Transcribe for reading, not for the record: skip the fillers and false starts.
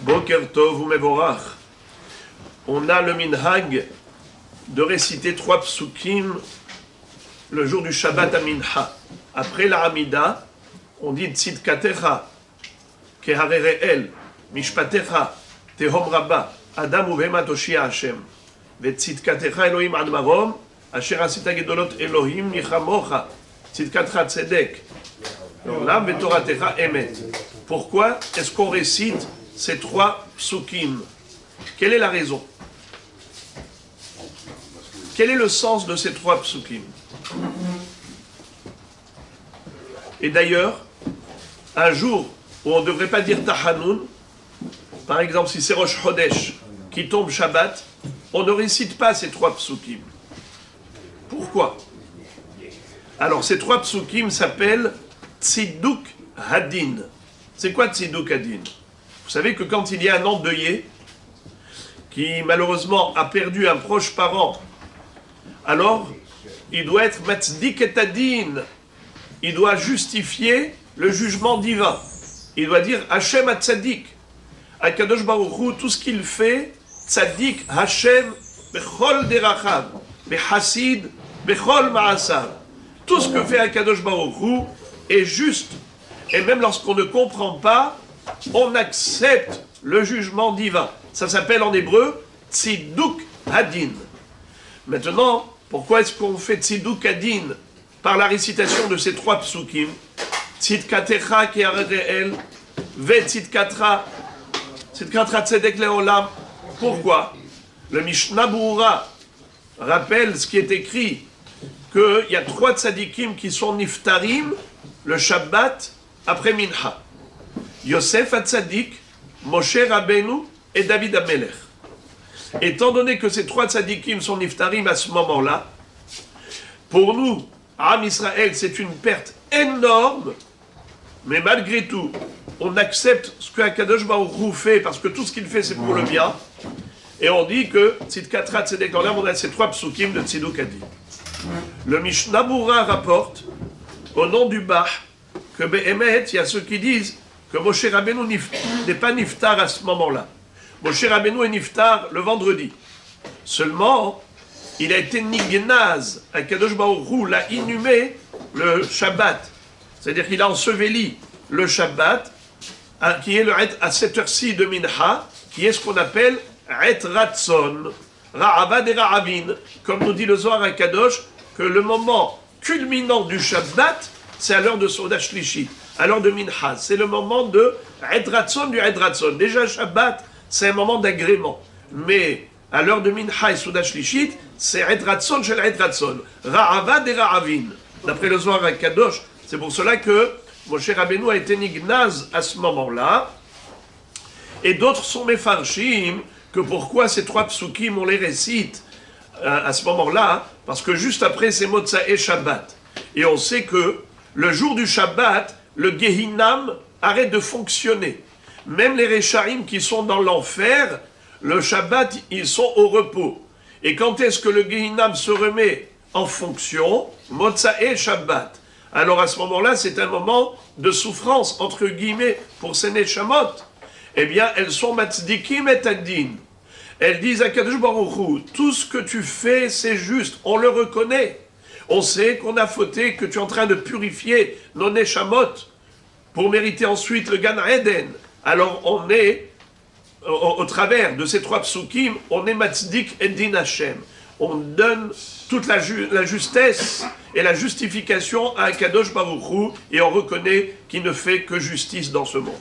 Boker Tov umevorach. On a le minhag de réciter 3 psukim le jour du Shabbat à Mincha. Après la Hamida, on dit Tzidkatecha, Keharere El, Mishpatecha, Tehom Rabba, Adam Uvema Toshia Hashem, Vetzidkatecha Elohim Admarom, Asher Asita Gedolot Elohim Nichamocha, Tzidkatecha Tzedek, Olam Vetoratecha Emet. Pourquoi est-ce qu'on récite ces 3 psukim? Quelle est la raison? Quel est le sens de ces 3 psukim? Et d'ailleurs, un jour où on ne devrait pas dire Tahanoun, par exemple si c'est Rosh Chodesh qui tombe Shabbat, on ne récite pas ces 3 psukim. Pourquoi? Alors ces 3 psukim s'appellent Tziduk Hadin. C'est quoi Tziduk Hadin? Vous savez que quand il y a un endeuillé qui malheureusement a perdu un proche parent, alors il doit être Matzdik et Hadin. Il doit justifier le jugement divin. Il doit dire Hashem a Tzadik. Akadosh Baruch Hu, tout ce qu'il fait, Tzadik Hashem bechol derachav, bechasid bechol ma'asav. Tout ce que fait Akadosh Baruch Hu est juste. Et même lorsqu'on ne comprend pas, on accepte le jugement divin. Ça s'appelle en hébreu Tziduk Hadin. Maintenant, pourquoi est-ce qu'on fait Tziduk Hadin par la récitation de ces 3 psukim? Tzidkatecha kehareel, ve tzidkatra tzedek leolam. Pourquoi? Le Mishnah Berurah rappelle ce qui est écrit, qu'il y a 3 tzadikim qui sont niftarim le Shabbat après Mincha. Yosef HaTzadik, Moshe Rabbeinu et David HaMelech. Étant donné que ces 3 tzadikim sont niftarim à ce moment-là, pour nous, Am Israël, c'est une perte énorme, mais malgré tout, on accepte ce que Akadosh Baruch Hu fait, parce que tout ce qu'il fait, c'est pour le bien, et on dit que Tzidkatra Tzedek Olam, on a ces 3 psukim de Tziduk Hadin. Le Mishnah Berurah rapporte, au nom du Bach, que Be'emet, il y a ceux qui disent que Moshe Rabbeinu n'est pas niftar à ce moment-là. Moshe Rabbeinu est niftar le vendredi. Seulement, il a été nignaz, Akadosh Baruch Hu l'a inhumé le Shabbat. C'est-à-dire qu'il a enseveli le Shabbat, qui est à cette heure-ci de Mincha, qui est ce qu'on appelle Et Ratson, Ra'avad et Ra'avin, comme nous dit le Zohar HaKadosh, que le moment culminant du Shabbat, c'est à l'heure de Soda Shlishit, à l'heure de Mincha. C'est le moment de Et Ratson du Et Ratson. Déjà, Shabbat, c'est un moment d'agrément. Mais à l'heure de Mincha et Soda Shlishit, c'est Et Ratson chez Et Ratson. Ra'avad et Ra'avin. D'après le Zohar HaKadosh, c'est pour cela que Moshe Rabbeinu a été nignaz à ce moment-là. Et d'autres sont mefarshim, que pourquoi ces 3 psukim, on les récite à ce moment-là, parce que juste après, c'est Motzae Shabbat. Et on sait que le jour du Shabbat, le Gehinam arrête de fonctionner. Même les Rechaim qui sont dans l'enfer, le Shabbat, ils sont au repos. Et quand est-ce que le Gehinam se remet en fonction? Motzae Shabbat. Alors à ce moment-là, c'est un moment de souffrance, entre guillemets, pour ces Neshamot. Eh bien, elles sont Matzdikim et Hadin. Elles disent à Kadosh Baruch Hu, tout ce que tu fais, c'est juste, on le reconnaît. On sait qu'on a fauté, que tu es en train de purifier nos Neshamot pour mériter ensuite le Gan Eden. Alors on est, au travers de ces 3 psukim, on est Matzdik et Din Hashem. On donne toute la justesse et la justification à Kadosh Baruch Hu et on reconnaît qu'il ne fait que justice dans ce monde.